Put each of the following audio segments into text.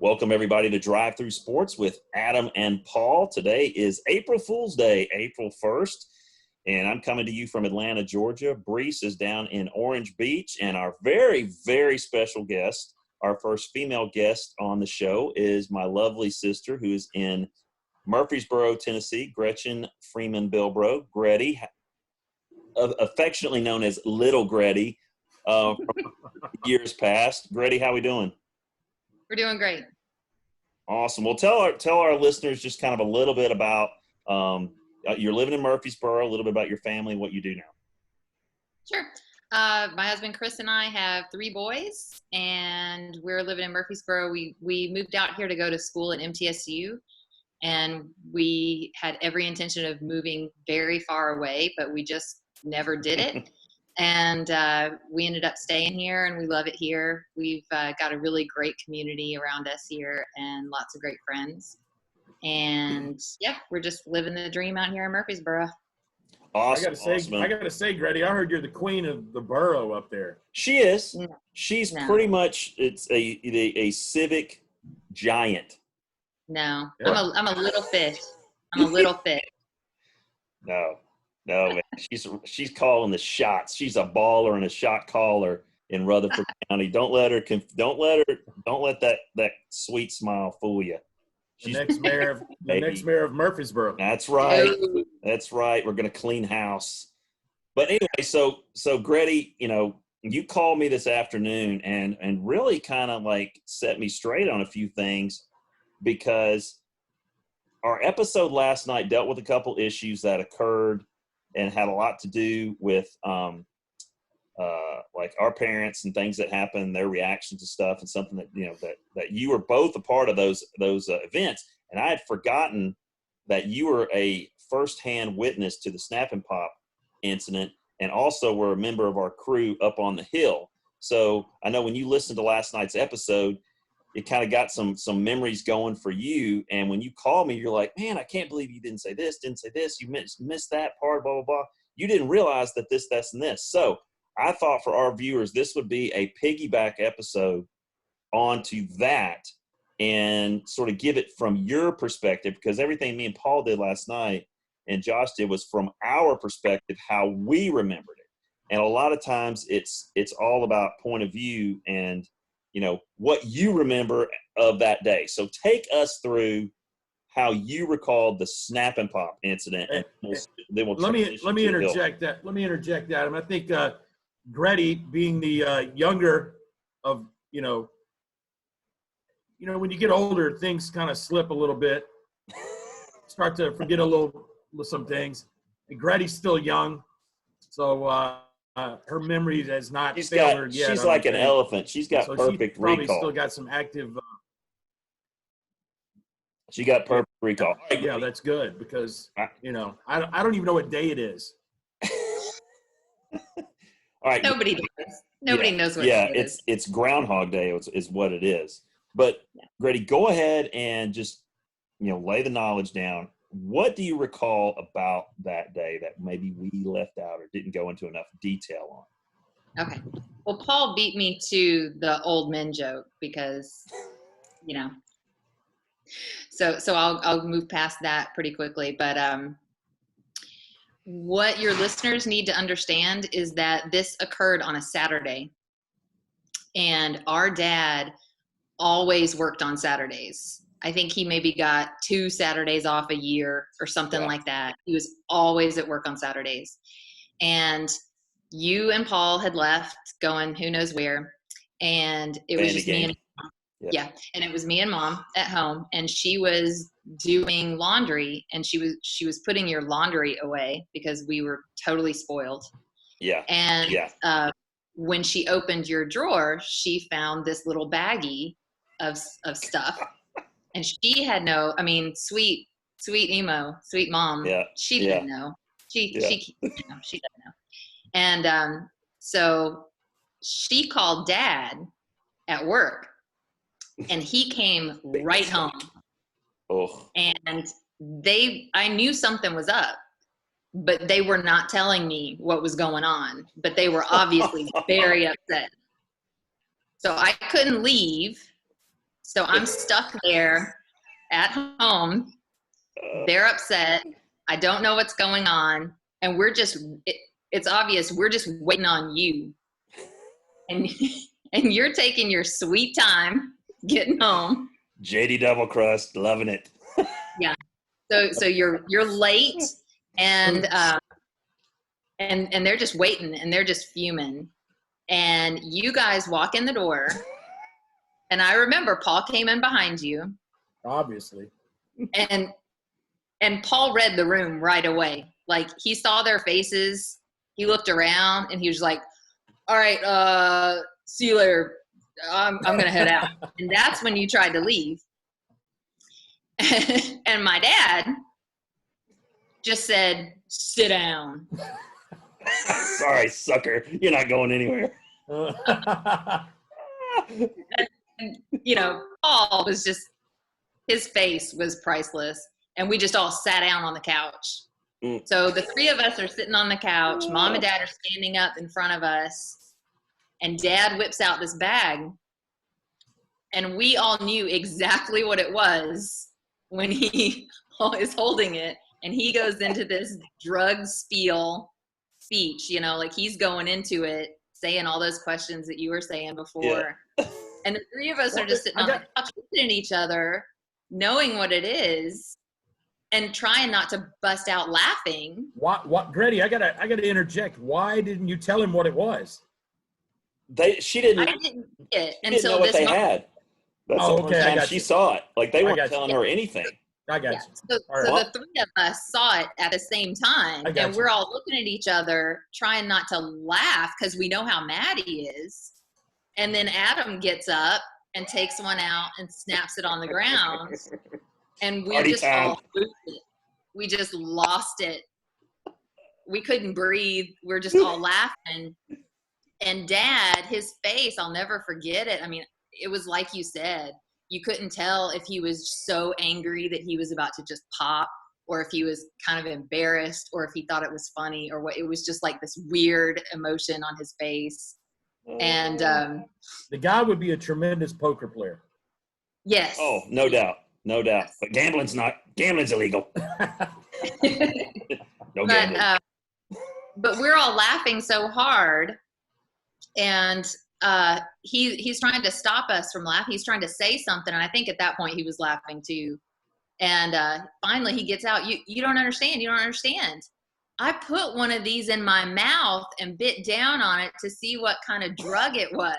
Welcome, everybody, to Drive Through Sports with Adam and Paul. Today is April Fool's Day, April 1st, and I'm coming to you from Atlanta, Georgia. Brees is down in Orange Beach, and our very, very special guest, our first female guest on the show, is my lovely sister who is in Murfreesboro, Tennessee, Gretchen Freeman Bilbro. Greti, affectionately known as Little Greti, from years past. Greti, how we doing? We're doing great. Awesome. Well, tell our listeners just kind of a little bit about you're living in Murfreesboro, a little bit about your family, what you do now. Sure. My husband Chris and I have 3 boys, and we're living in Murfreesboro. We moved out here to go to school at MTSU, and we had every intention of moving very far away, but we just never did it. And we ended up staying here, and we love it here. We've got a really great community around us here and lots of great friends. And, yeah, we're just living the dream out here in Murfreesboro. Awesome. I gotta say, Greti, I heard you're the queen of the borough up there. She is. No. She's No. pretty much a civic giant. No, Yeah. I'm a little fish. I'm a little fish. No, man. She's calling the shots. She's a baller and a shot caller in Rutherford County. Don't let that sweet smile fool you. The next mayor of Murfreesboro. That's right. That's right. We're gonna clean house. But anyway, so Greti, you called me this afternoon and really kind of like set me straight on a few things, because our episode last night dealt with a couple issues that occurred and had a lot to do with like our parents and things that happened, their reactions to stuff, and something that that you were both a part of those events. And I had forgotten that you were a firsthand witness to the Snap and Pop incident, and also were a member of our crew up on the hill. So I know when you listened to last night's episode, it kind of got some memories going for you. And when you called me, you're like, man, I can't believe you didn't say this, you missed that part, blah, blah, blah. You didn't realize that this, and this. So I thought for our viewers, this would be a piggyback episode onto that and sort of give it from your perspective, because everything me and Paul did last night and Josh did was from our perspective, how we remembered it. And a lot of times it's all about point of view and what you remember of that day. So take us through how you recalled the Snap and Pop incident. And let me interject that. Let me interject that. I think Greti, being the younger of, when you get older, things kind of slip a little bit, start to forget some things. And Greti's still young, so her memory has not failed her yet. She's like an elephant. She's got perfect she probably recall. Still got some active. She got perfect recall. Yeah, that's good, because I don't even know what day it is. All right. Nobody does. Nobody knows what it is. It's Groundhog Day is what it is. But Greti, go ahead and just lay the knowledge down. What do you recall about that day that maybe we left out or didn't go into enough detail on? Okay. Well, Paul beat me to the old men joke because, so I'll move past that pretty quickly. But what your listeners need to understand is that this occurred on a Saturday, and our dad always worked on Saturdays. I think he maybe got 2 Saturdays off a year or something like that. He was always at work on Saturdays. And you and Paul had left going who knows where. And it was just me and Mom. Yeah. And it was me and Mom at home, and she was doing laundry, and she was putting your laundry away because we were totally spoiled. Yeah. And when she opened your drawer, she found this little baggie of stuff. And she had sweet emo, sweet mom. Yeah. She didn't know. She doesn't know. And so she called Dad at work, and he came right home. Oh. And I knew something was up, but they were not telling me what was going on. But they were obviously very upset. So I couldn't leave. So I'm stuck there at home. They're upset. I don't know what's going on. And it's obvious we're just waiting on you. And you're taking your sweet time getting home. JD double crust, loving it. Yeah. So you're late and they're just waiting and they're just fuming. And you guys walk in the door. And I remember Paul came in behind you. Obviously. And Paul read the room right away. Like, he saw their faces. He looked around and he was like, all right, see you later. I'm going to head out. And that's when you tried to leave. And my dad just said, sit down. Sorry, sucker. You're not going anywhere. And, Paul was just, his face was priceless. And we just all sat down on the couch. So the three of us are sitting on the couch. Mom and Dad are standing up in front of us. And Dad whips out this bag. And we all knew exactly what it was when he is holding it. And he goes into this drug spiel speech, like he's going into it, saying all those questions that you were saying before. Yeah. And the three of us are just sitting on the couch looking at each other, knowing what it is, and trying not to bust out laughing. What, Greti? I gotta interject. Why didn't you tell him what it was? She didn't. I didn't see it until didn't know what they had. That's the first time she saw it. Like, they weren't telling her anything. I got you. So the three of us saw it at the same time, and we're all looking at each other, trying not to laugh because we know how mad he is. And then Adam gets up and takes one out and snaps it on the ground, and we just all lose it. We just lost it. We couldn't breathe. We're just all laughing. And Dad, his face, I'll never forget it. I mean, it was like you said. You couldn't tell if he was so angry that he was about to just pop, or if he was kind of embarrassed, or if he thought it was funny, or what. It was just like this weird emotion on his face. And the guy would be a tremendous poker player. Yes. Oh, no doubt. No doubt. But gambling's illegal. No gambling. But we're all laughing so hard. And he's trying to stop us from laughing. He's trying to say something, and I think at that point he was laughing too. And finally he gets out, you don't understand. I put one of these in my mouth and bit down on it to see what kind of drug it was.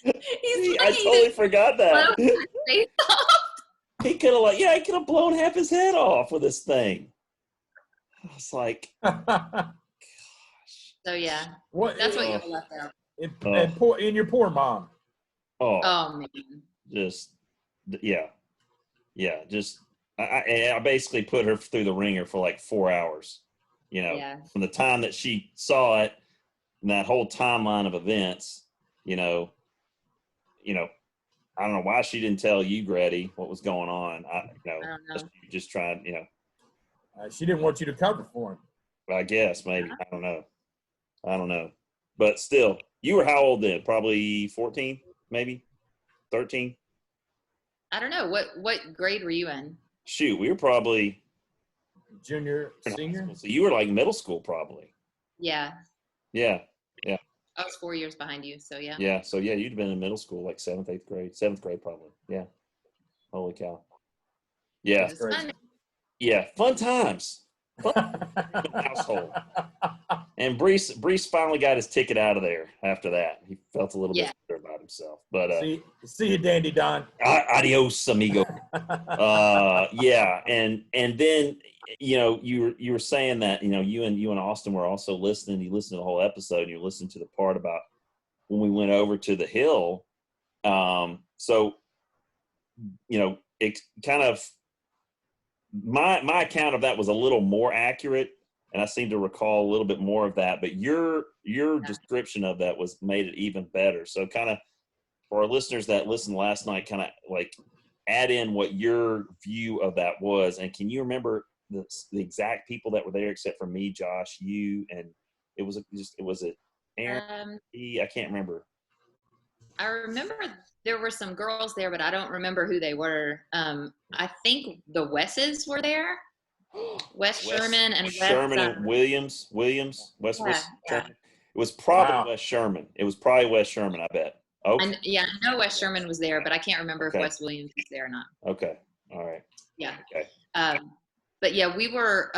I totally forgot that. He could have blown half his head off with this thing. I was like, gosh. So yeah, that's what you left out. And your poor mom. Oh man. Just just I basically put her through the ringer for like 4 hours. From the time that she saw it, and that whole timeline of events. I don't know why she didn't tell you, Greti, what was going on. I don't know. Just trying, she didn't want you to cover for him. I guess maybe. I don't know. But still, you were how old then? Probably 14, maybe 13. I don't know. What grade were you in? Shoot, we were probably junior, senior. So you were like middle school, probably. Yeah. Yeah. I was 4 years behind you, so yeah. Yeah, so yeah, you'd been in middle school, like 7th grade probably. Yeah. Holy cow. Yeah. Yeah, fun times. Fun household. And Brees finally got his ticket out of there after that. He felt a little bit better about himself. But see you, Dandy Don. Adios, amigo. Yeah, and then you were saying that you and Austin were also listening. You listened to the whole episode. And you listened to the part about when we went over to the hill. So it kind of my account of that was a little more accurate, and I seem to recall a little bit more of that. But your description of that made it even better. So kind of for our listeners that listened last night, kind of like add in what your view of that was. And can you remember the exact people that were there except for me, Josh, you, and it was Aaron, I can't remember. I remember there were some girls there, but I don't remember who they were. I think the Wesses were there. Wes Sherman and Sherman Wes, and Williams, Wes yeah. Sherman. It was probably Wow. Wes Sherman. It was probably Wes Sherman, I bet. Okay. I know Wes Sherman was there, but I can't remember if Wes Williams was there or not. Okay. All right. Yeah. Okay. But yeah, we were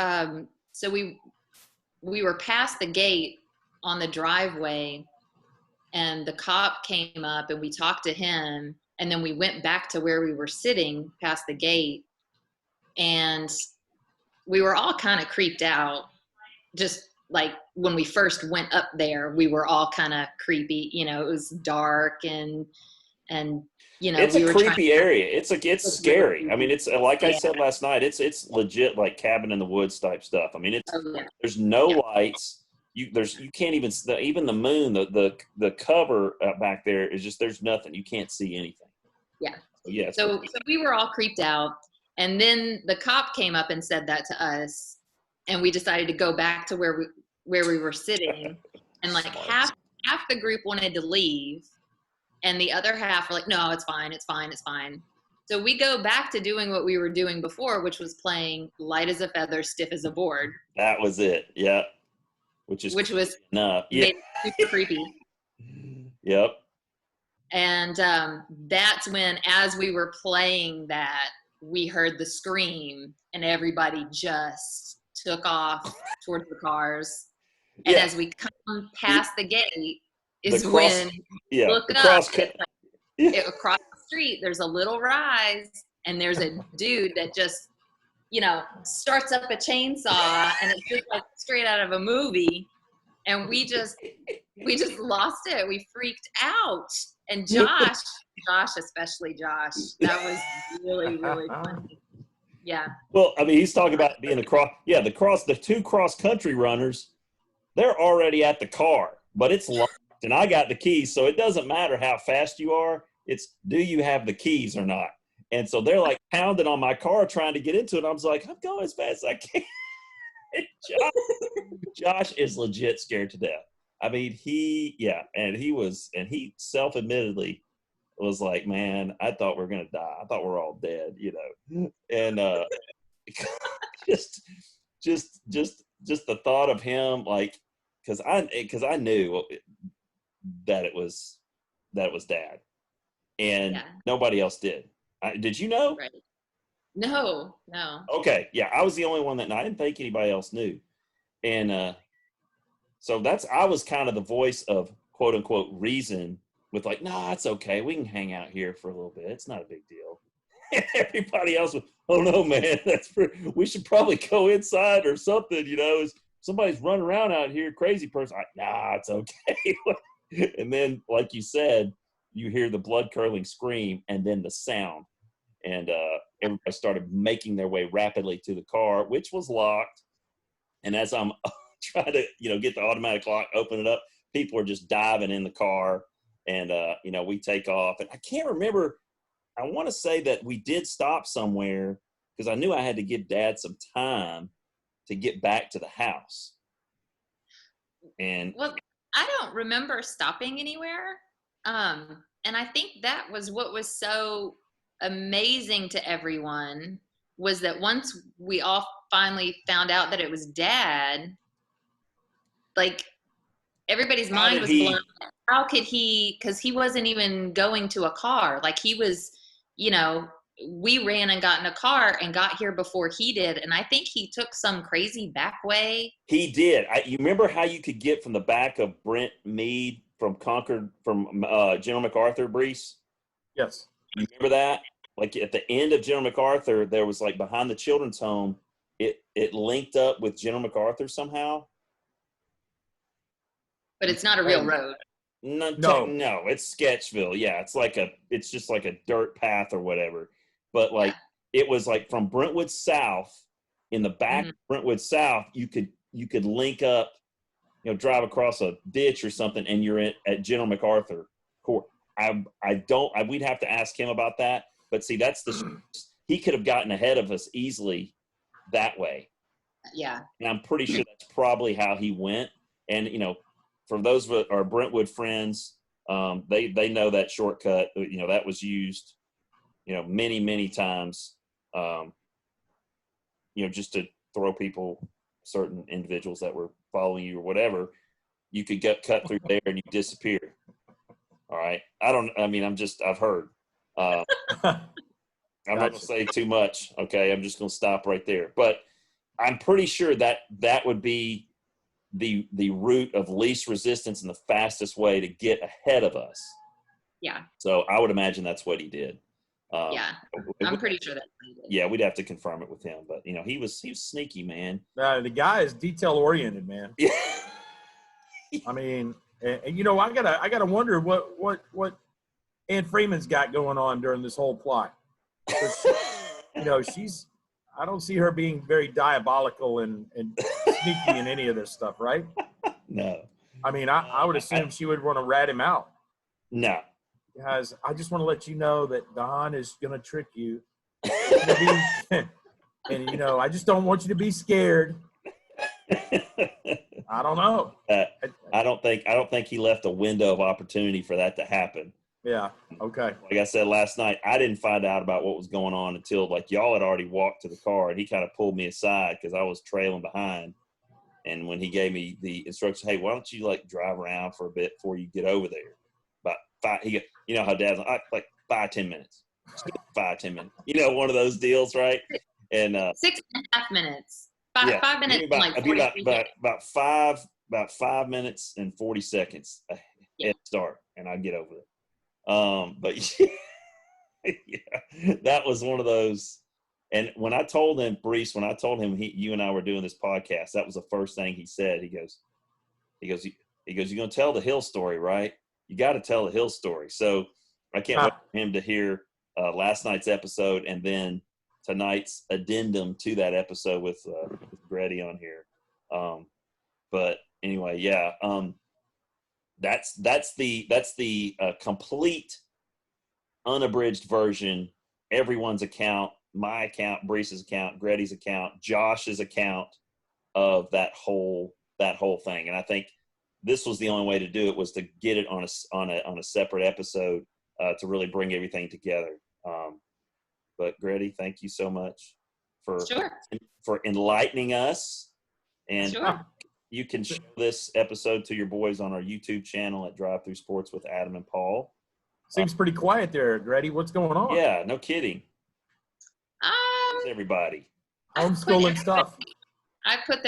so we were past the gate on the driveway, and the cop came up and we talked to him, and then we went back to where we were sitting past the gate, and we were all kind of creeped out. Just like when we first went up there, we were all kind of creepy. You know, it was dark and you know, it's we a were creepy area. It's scary. I mean, it's like I Yeah. said last night. It's legit like cabin in the woods type stuff. I mean, Yeah. there's no lights. You can't even the moon. The cover back there is just there's nothing. You can't see anything. Yeah. Yeah. So we were all creeped out, and then the cop came up and said that to us, and we decided to go back to where we were sitting, and like half the group wanted to leave, and the other half were like, no, it's fine, it's fine, it's fine. So we go back to doing what we were doing before, which was playing light as a feather, stiff as a board. That was it. Yeah. Which was enough. Yeah. Super creepy. Yep. And that's when, as we were playing that, we heard the scream, and everybody just took off towards the cars. And as we come past the gate is when you look up, across the street, there's a little rise, and there's a dude that just, you know, starts up a chainsaw, and it's just like straight out of a movie. And we just lost it. We freaked out. And Josh, especially Josh, that was really, really funny. Yeah. Well, I mean, he's talking about being the two cross country runners, they're already at the car, but it's locked, and I got the keys, so it doesn't matter how fast you are. It's, do you have the keys or not? And so they're like pounding on my car trying to get into it. I was like, I'm going as fast as I can. Josh is legit scared to death. I mean, he self-admittedly was like, man, I thought we were going to die. I thought we were all dead, you know? And just the thought of him, like, cause I knew that it was Dad, and nobody else did. Did you know? Right. No. Okay. Yeah. I was the only one I didn't think anybody else knew. And, so I was kind of the voice of quote unquote reason, with like, nah, it's okay. We can hang out here for a little bit. It's not a big deal. And everybody else was, oh no, man, we should probably go inside or something. You know, somebody's running around out here, crazy person. Nah, it's okay. And then, like you said, you hear the blood curdling scream and then the sound. And everybody started making their way rapidly to the car, which was locked. And as I'm trying to, you know, get the automatic lock, open it up, people are just diving in the car, and you know, we take off. And I can't remember. I want to say that we did stop somewhere because I knew I had to give Dad some time to get back to the house. And well, I don't remember stopping anywhere. And I think that was what was so amazing to everyone, was that once we all finally found out that it was Dad, like everybody's mind was blown. How could he, because he wasn't even going to a car. Like he was, you know, we ran and got in a car and got here before he did. And I think he took some crazy back way. He did. You remember how you could get from the back of Brent Mead from Concord, from General MacArthur, Brees? Yes. You remember that? Like at the end of General MacArthur, there was like behind the children's home, it linked up with General MacArthur somehow. But it's not a real road. No, it's Sketchville. Yeah, it's just like a dirt path or whatever. But like it was like from Brentwood South, in the back of Brentwood South, you could link up, you know, drive across a ditch or something, and you're at General MacArthur Court. We'd have to ask him about that. But see, he could have gotten ahead of us easily that way. Yeah. And I'm pretty sure that's probably how he went. And, you know, for those of our Brentwood friends, they know that shortcut. You know, that was used, you know, many, many times, you know, just to throw people, certain individuals that were following you or whatever. You could get cut through there and you disappear. All right. I've heard. I'm not going to say too much. Okay. I'm just going to stop right there. But I'm pretty sure that would be the route of least resistance and the fastest way to get ahead of us. Yeah. So I would imagine that's what he did. Yeah. I'm pretty sure that's what he did. Yeah, we'd have to confirm it with him. But, you know, he was sneaky, man. The guy is detail-oriented, man. Yeah. I mean, and you know, I gotta wonder what Ann Freeman's got going on during this whole plot. You know, I don't see her being very diabolical and sneaky in any of this stuff, right? No. I mean, I would assume she would want to rat him out. No. Guys, I just want to let you know that Don is going to trick you. And, you know, I just don't want you to be scared. I don't know. I don't think he left a window of opportunity for that to happen. Yeah. Okay. Like I said last night, I didn't find out about what was going on until like y'all had already walked to the car, and he kind of pulled me aside because I was trailing behind. And when he gave me the instructions, hey, why don't you like drive around for a bit before you get over there? About 5, you know how Dad's like 5-10 minutes, 5-10 minutes. You know, one of those deals, right? And 6.5 minutes. 5 minutes. About 5 minutes and 40 seconds head start, and I get over it. But yeah, that was one of those. And when I told him, Brees, you and I were doing this podcast, that was the first thing he said. He goes, you're going to tell the Hill story, right? You got to tell the Hill story. So I can't wait for him to hear last night's episode and then tonight's addendum to that episode with Greti on here. But anyway, yeah. That's the complete unabridged version. Everyone's account, my account, Brees's account, Greti's account, Josh's account of that whole thing. And I think this was the only way to do it, was to get it on a separate episode to really bring everything together. But Greti, thank you so much for enlightening us. And you can show this episode to your boys on our YouTube channel at Drive Through Sports with Adam and Paul. Seems pretty quiet there, Greti. What's going on? Yeah, no kidding. Everybody. Homeschooling stuff. I put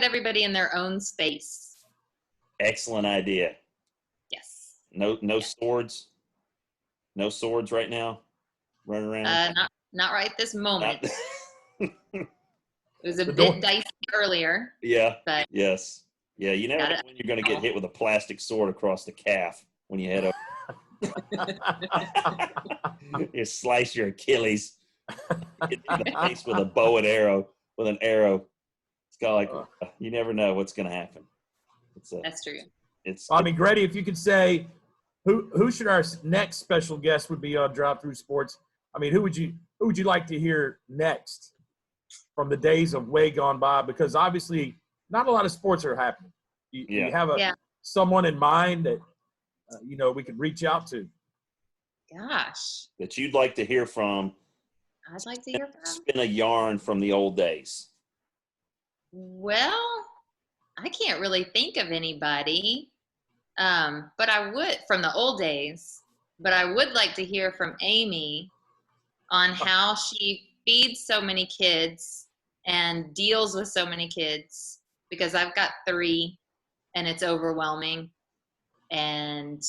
everybody in their own space. Excellent idea. Yes. No swords. No swords right now. Running around. Not right this moment. It was a bit dicey earlier. Yeah. But yes. Yeah. You never know when you're going to get hit with a plastic sword across the calf when you head over. You slice your Achilles. Hit in the face with a bow and arrow. With an arrow. It's kind of like you never know what's going to happen. That's true. I mean, Greti, if you could say who should our next special guest would be on Drive Through Sports? I mean, who would you like to hear next from the days of way gone by? Because obviously, not a lot of sports are happening. You have someone in mind that we could reach out to. Gosh. That you'd like to hear from. I'd like to hear from. Spin a yarn from the old days. Well, I can't really think of anybody, but I would from the old days. But I would like to hear from Amy on how she feeds so many kids and deals with so many kids, because I've got 3 and it's overwhelming. And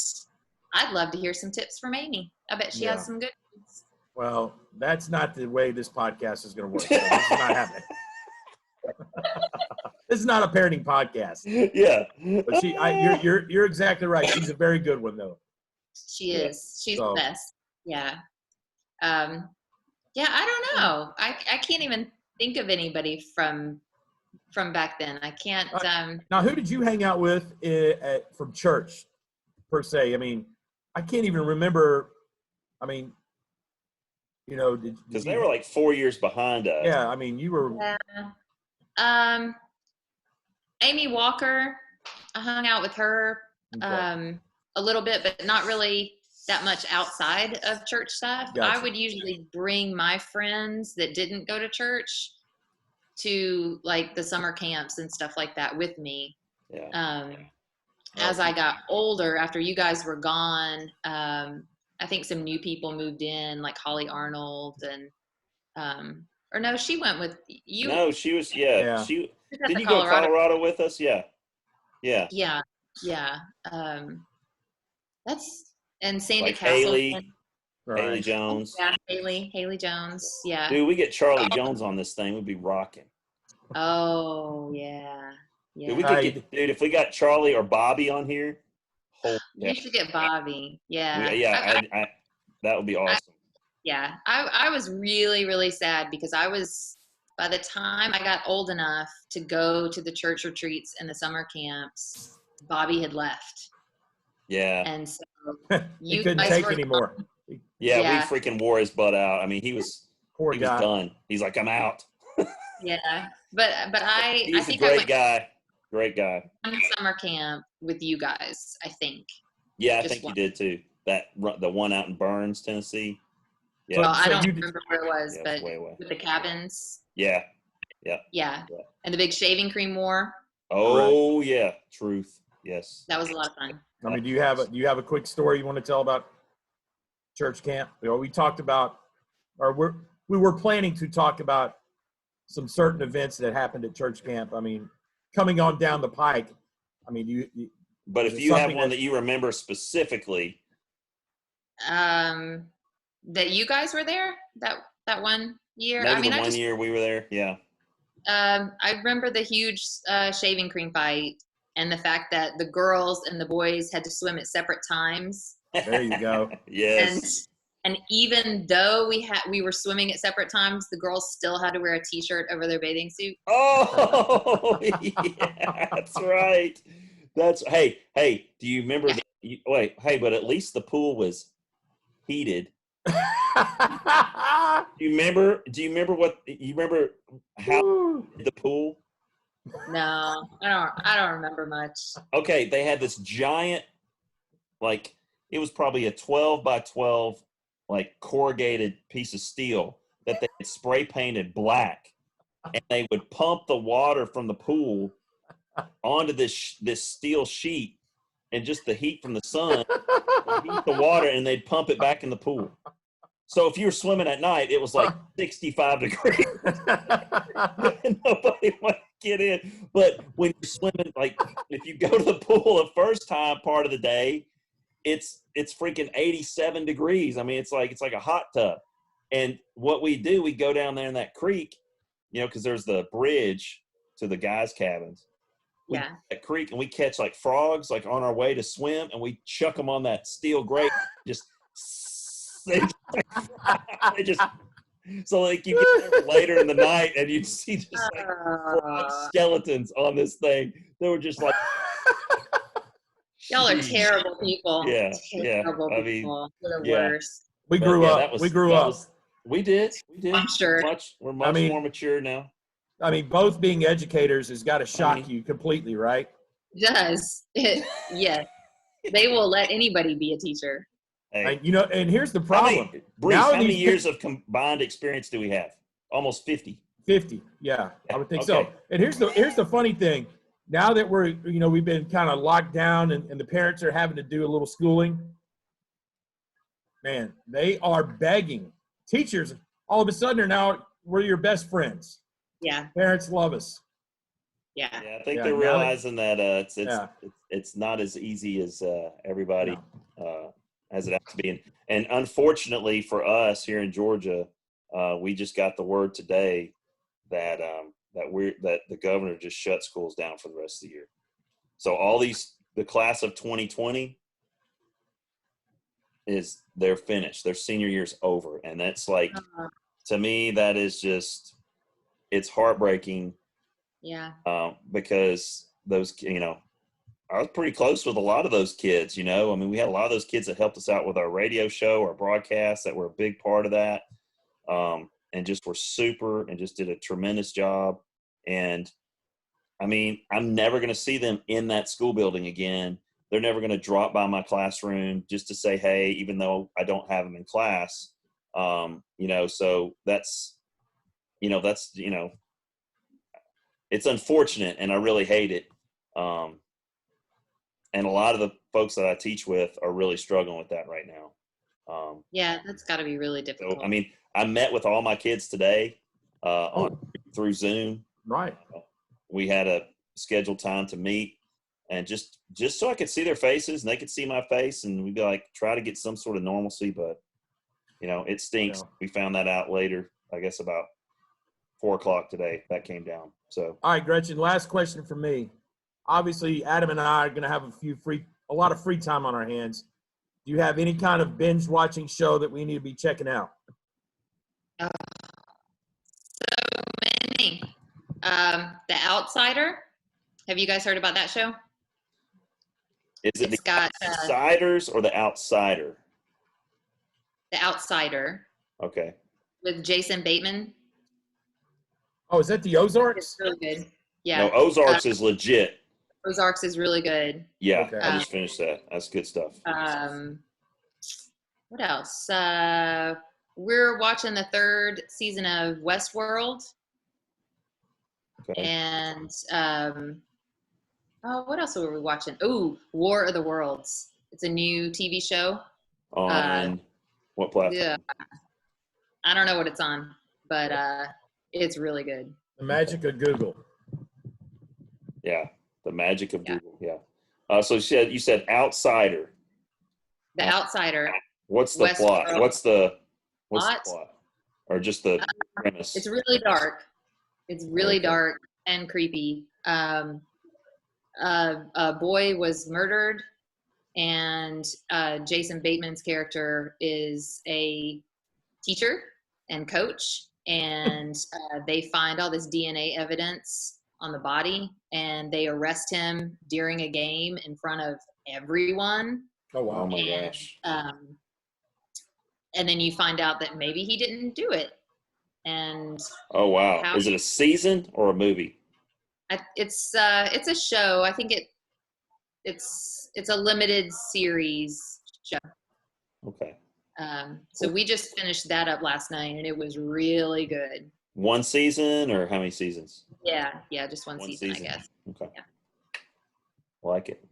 I'd love to hear some tips from Amy. I bet she has some good ones. Well, that's not the way this podcast is going to work. So this is not happening. This is not a parenting podcast. Yeah. But you're exactly right. She's a very good one, though. She is. She's the best. Yeah. I don't know. I can't even think of anybody from back then. I can't. Now, who did you hang out with from church, per se? I mean, I can't even remember. I mean, because they were like 4 years behind us. Yeah, I mean, you were. Yeah. Amy Walker I hung out with her Okay. a little bit, but not really that much outside of church stuff. Gotcha. I would usually bring my friends that didn't go to church to like the summer camps and stuff like that with me. Yeah. As I got older, after you guys were gone, I think some new people moved in, like Holly Arnold and or no, she went with you. No, she was. Yeah. She Was at did. the You go to Colorado. Colorado with us? Yeah. Yeah, yeah. That's and Sandy Like Castleman. Haley Right. Jones. Yeah, Haley Jones. Yeah. Dude, we get Charlie Jones on this thing, we'd be rocking. Oh yeah, Dude, we yeah. could get, dude, if we got Charlie or Bobby on here, holy You should get Bobby. Yeah. I that would be awesome. Yeah. I was really, really sad because by the time I got old enough to go to the church retreats and the summer camps, Bobby had left. Yeah. And so He you couldn't guys take were anymore. Yeah, Yeah. we freaking wore his butt out. I mean, he was Poor guy. done. He's like, I'm out. Yeah. But I He's a think I great went guy. Great guy. to summer camp with you guys, I think. Yeah, I Just think one. you did too. The one out in Burns, Tennessee. So- Yeah. Well, I so don't you did- remember where it was, Yeah, but it's way away. with the cabins. Yeah. Yeah. And the big shaving cream war. Oh yeah. Truth. Yes. That was a lot of fun. I mean, do you have a quick story you want to tell about church camp? We talked about, or we were planning to talk about some certain events that happened at church camp. I mean, coming on down the pike. I mean, But is if it you have something one that you remember specifically, That you guys were there that one year. maybe I mean, the one year we were there. Yeah. I remember the huge shaving cream fight and the fact that the girls and the boys had to swim at separate times. there you go. Yes. And even though we were swimming at separate times, the girls still had to wear a t-shirt over their bathing suit. Oh, yeah, that's right. Hey, do you remember but at least the pool was heated. Do you remember how the pool? No, I don't remember much. Okay, they had this giant, like, it was probably a 12 by 12, like, corrugated piece of steel that they had spray painted black, and they would pump the water from the pool onto this steel sheet, and just the heat from the sun would heat the water, and they'd pump it back in the pool. So if you were swimming at night, it was like 65 degrees. And nobody wanted to get in. But when you're swimming, like, if you go to the pool the first time part of the day, it's freaking 87 degrees. I mean, it's like a hot tub. And what we do, we go down there in that creek, because there's the bridge to the guys' cabins. Yeah. That creek, and we catch like frogs, like on our way to swim, and we chuck them on that steel grate. They just so like you get there later in the night, and you'd see just like frog skeletons on this thing. They were just like, y'all are Jeez. terrible people. Yeah, Terrible yeah. I mean, people. They're the yeah. worst. We grew up. We did. I'm sure. We're much more mature now. I mean, both being educators has got to shock you completely, right? It does. Yes. They will let anybody be a teacher. Hey, and here's the problem. How many years of combined experience do we have? Almost 50. 50, yeah, I would think so. And here's the funny thing. Now that we've been kind of locked down and the parents are having to do a little schooling, man, they are begging. Teachers all of a sudden we're your best friends. Yeah. Parents love us. Yeah. Yeah, I think they're realizing that it's not as easy as everybody as it has to be. And unfortunately for us here in Georgia, we just got the word today that the governor just shut schools down for the rest of the year. So the class of 2020 they're finished. Their senior year's over, and that's like to me that is just it's heartbreaking. Yeah. Because those I was pretty close with a lot of those kids, I mean, we had a lot of those kids that helped us out with our radio show, our broadcast, that were a big part of that. And just were super and just did a tremendous job. And I mean, I'm never going to see them in that school building again. They're never going to drop by my classroom just to say, hey, even though I don't have them in class. So that's, it's unfortunate, and I really hate it. And a lot of the folks that I teach with are really struggling with that right now. Yeah, that's got to be really difficult. So, I mean, I met with all my kids today through Zoom. Right. We had a scheduled time to meet, and just so I could see their faces and they could see my face, and we'd like try to get some sort of normalcy. But it stinks. Yeah. We found that out later, I guess about 4:00 today. That came down. So, all right, Gretchen. Last question for me. Obviously, Adam and I are going to have a lot of free time on our hands. Do you have any kind of binge watching show that we need to be checking out? So many. The Outsider. Have you guys heard about that show? is it It's the got Outsiders or the Outsider? The Outsider Okay. with Jason Bateman. Oh, is that the Ozarks? It's really good. Yeah. No, Ozarks is legit. Ozarks is really good. Yeah, Okay. I just finished that. That's good stuff. What else? We're watching the 3rd season of Westworld. Okay. And what else were we watching? Oh, War of the Worlds. It's a new TV show. On what platform? Yeah. I don't know what it's on, but it's really good. The magic of Google. Yeah, the magic of Google. Yeah. So you said Outsider. The Outsider. What's the plot? What's the plot? Or just the premise? It's really dark. It's really dark and creepy. A boy was murdered, and Jason Bateman's character is a teacher and coach, and they find all this DNA evidence on the body, and they arrest him during a game in front of everyone. Oh, wow. Oh, my gosh. And then you find out that maybe he didn't do it. And oh, wow. Is it a season or a movie? It's a show. I think it's a limited series show. Okay. So we just finished that up last night, and it was really good. One season, or how many seasons? Yeah, just one season, I guess. Okay. Yeah. Like it.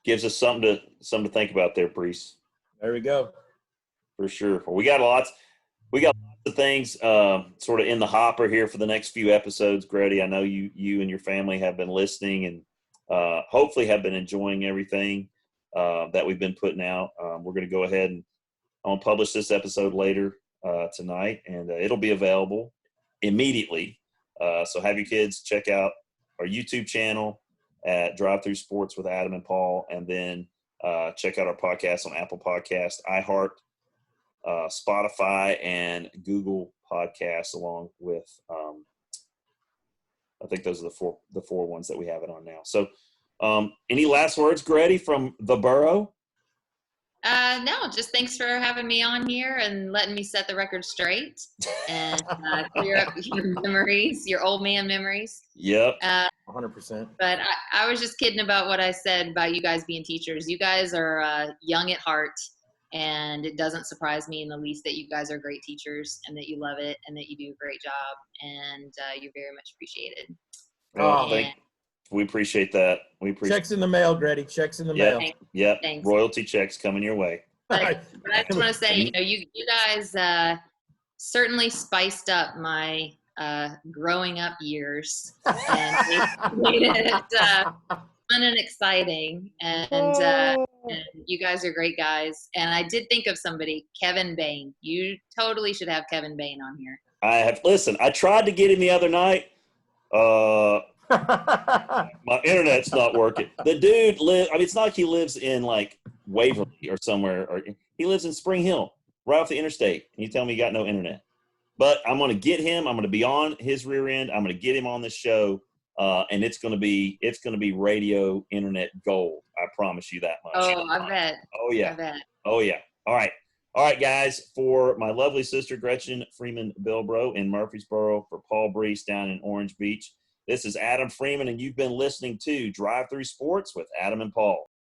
Gives us something to think about there, Priest. There we go. For sure. Well, we got lots of things sort of in the hopper here for the next few episodes. Greti, I know you and your family have been listening and hopefully have been enjoying everything that we've been putting out. We're going to go ahead and I'll publish this episode later tonight, and it'll be available immediately. So have your kids check out our YouTube channel at Drive Through Sports with Adam and Paul, and then check out our podcast on Apple Podcasts, iHeart, Spotify, and Google Podcasts, along with I think those are the four ones that we have it on now. So any last words, Greti, from the borough? No, just thanks for having me on here and letting me set the record straight and clear up your memories, your old man memories. Yep. 100%. But I was just kidding about what I said about you guys being teachers. You guys are young at heart, and it doesn't surprise me in the least that you guys are great teachers and that you love it and that you do a great job, and you're very much appreciated. We appreciate that. Checks in the mail, Greti. Checks in the mail. Yep. Thanks. Royalty checks coming your way. But I just want to say, you guys certainly spiced up my growing up years and made it fun and exciting. And you guys are great guys. And I did think of somebody, Kevin Bain. You totally should have Kevin Bain on here. Listen, I tried to get him the other night. My internet's not working. The dude it's not like he lives in like Waverly or somewhere, or he lives in Spring Hill, right off the interstate. And you tell me you got no internet. But I'm going to get him. I'm going to be on his rear end. I'm going to get him on this show, and it's going to be radio internet gold. I promise you that much. Oh, I bet. Oh yeah. I bet. Oh yeah. All right, guys. For my lovely sister Gretchen Freeman Bilbro in Murfreesboro, for Paul Brees down in Orange Beach, This is Adam Freeman, and you've been listening to Drive Through Sports with Adam and Paul.